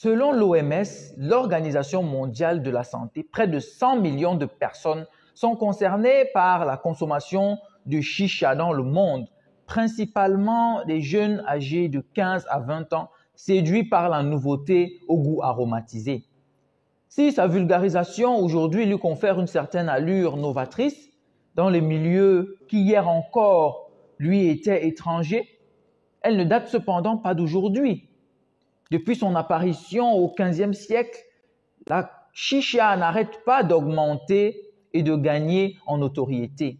Selon l'OMS, l'Organisation mondiale de la santé, près de 100 millions de personnes sont concernées par la consommation de chicha dans le monde, principalement des jeunes âgés de 15 à 20 ans séduits par la nouveauté au goût aromatisé. Si sa vulgarisation aujourd'hui lui confère une certaine allure novatrice dans les milieux qui hier encore lui étaient étrangers, elle ne date cependant pas d'aujourd'hui. Depuis son apparition au XVe siècle, la chicha n'arrête pas d'augmenter et de gagner en notoriété.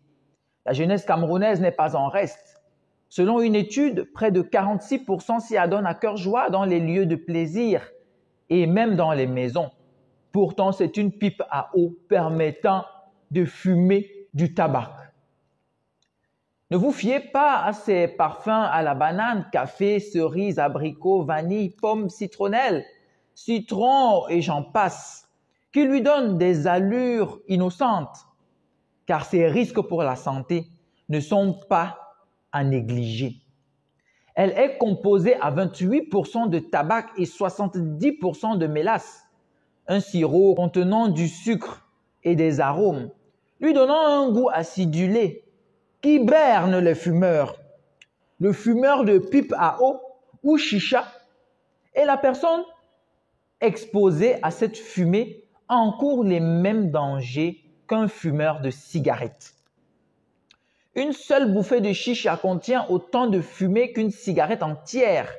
La jeunesse camerounaise n'est pas en reste. Selon une étude, près de 46% s'y adonnent à cœur joie dans les lieux de plaisir et même dans les maisons. Pourtant, c'est une pipe à eau permettant de fumer du tabac. Ne vous fiez pas à ces parfums à la banane, café, cerise, abricot, vanille, pomme, citronnelle, citron et j'en passe, qui lui donnent des allures innocentes, car ces risques pour la santé ne sont pas à négliger. Elle est composée à 28% de tabac et 70% de mélasse, un sirop contenant du sucre et des arômes, lui donnant un goût acidulé qui berne les fumeurs. Le fumeur de pipe à eau ou chicha et la personne exposée à cette fumée encourt les mêmes dangers qu'un fumeur de cigarette. Une seule bouffée de chicha contient autant de fumée qu'une cigarette entière.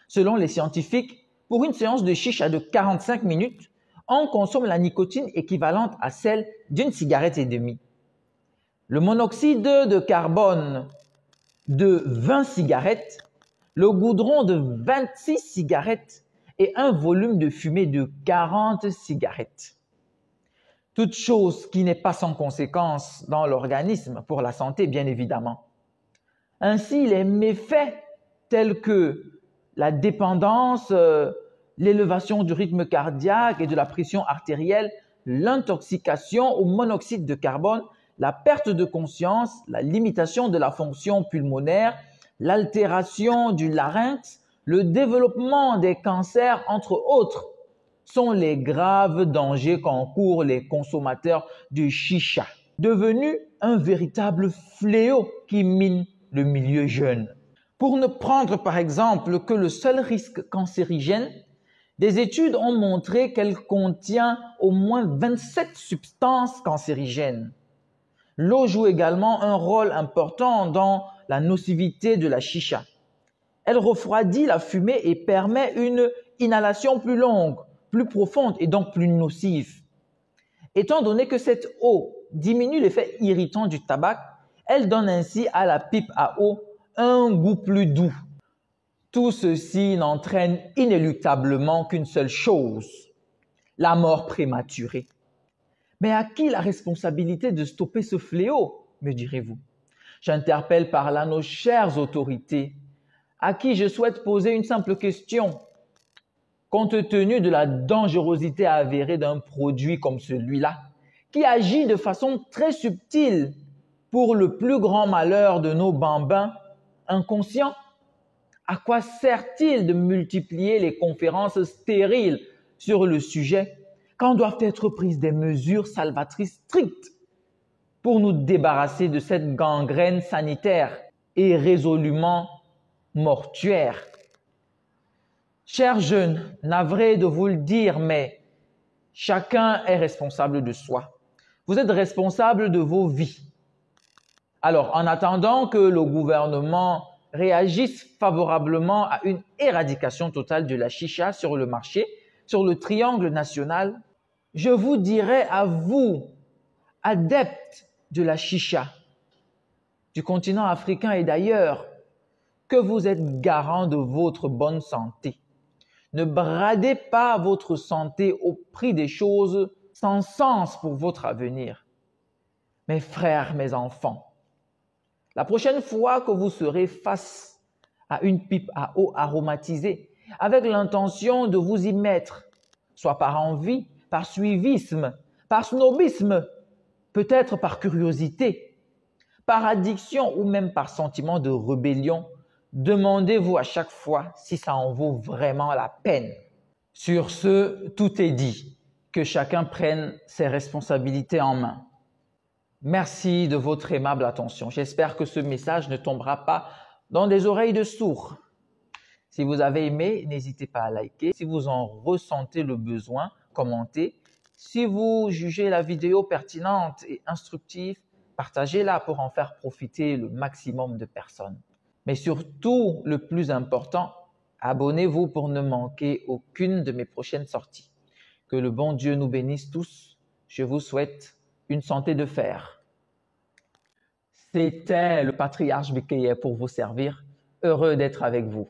Selon les scientifiques, pour une séance de chicha de 45 minutes, on consomme la nicotine équivalente à celle d'une cigarette et demie. Le monoxyde de carbone de 20 cigarettes, le goudron de 26 cigarettes et un volume de fumée de 40 cigarettes. Toute chose qui n'est pas sans conséquence dans l'organisme pour la santé, bien évidemment. Ainsi, les méfaits tels que la dépendance, l'élévation du rythme cardiaque et de la pression artérielle, l'intoxication au monoxyde de carbone, la perte de conscience, la limitation de la fonction pulmonaire, l'altération du larynx, le développement des cancers, entre autres, sont les graves dangers qu'encourent les consommateurs de chicha, devenu un véritable fléau qui mine le milieu jeune. Pour ne prendre par exemple que le seul risque cancérigène, des études ont montré qu'elle contient au moins 27 substances cancérigènes. L'eau joue également un rôle important dans la nocivité de la chicha. Elle refroidit la fumée et permet une inhalation plus longue, plus profonde et donc plus nocive. Étant donné que cette eau diminue l'effet irritant du tabac, elle donne ainsi à la pipe à eau un goût plus doux. Tout ceci n'entraîne inéluctablement qu'une seule chose, la mort prématurée. Mais à qui la responsabilité de stopper ce fléau, me direz-vous? J'interpelle par là nos chères autorités, à qui je souhaite poser une simple question. Compte tenu de la dangerosité avérée d'un produit comme celui-là, qui agit de façon très subtile pour le plus grand malheur de nos bambins inconscients, à quoi sert-il de multiplier les conférences stériles sur le sujet quand doivent être prises des mesures salvatrices strictes pour nous débarrasser de cette gangrène sanitaire et résolument mortuaire? Chers jeunes, navré de vous le dire, mais chacun est responsable de soi. Vous êtes responsable de vos vies. Alors, en attendant que le gouvernement réagisse favorablement à une éradication totale de la chicha sur le marché, sur le triangle national, je vous dirais à vous, adeptes de la chicha, du continent africain et d'ailleurs, que vous êtes garant de votre bonne santé. Ne bradez pas votre santé au prix des choses sans sens pour votre avenir. Mes frères, mes enfants, la prochaine fois que vous serez face à une pipe à eau aromatisée, avec l'intention de vous y mettre, soit par envie, par suivisme, par snobisme, peut-être par curiosité, par addiction ou même par sentiment de rébellion, demandez-vous à chaque fois si ça en vaut vraiment la peine. Sur ce, tout est dit. Que chacun prenne ses responsabilités en main. Merci de votre aimable attention. J'espère que ce message ne tombera pas dans des oreilles de sourds. Si vous avez aimé, n'hésitez pas à liker. Si vous en ressentez le besoin, commentez. Si vous jugez la vidéo pertinente et instructive, partagez-la pour en faire profiter le maximum de personnes. Mais surtout, le plus important, abonnez-vous pour ne manquer aucune de mes prochaines sorties. Que le bon Dieu nous bénisse tous. Je vous souhaite une santé de fer. C'était le patriarche Bekeye pour vous servir. Heureux d'être avec vous.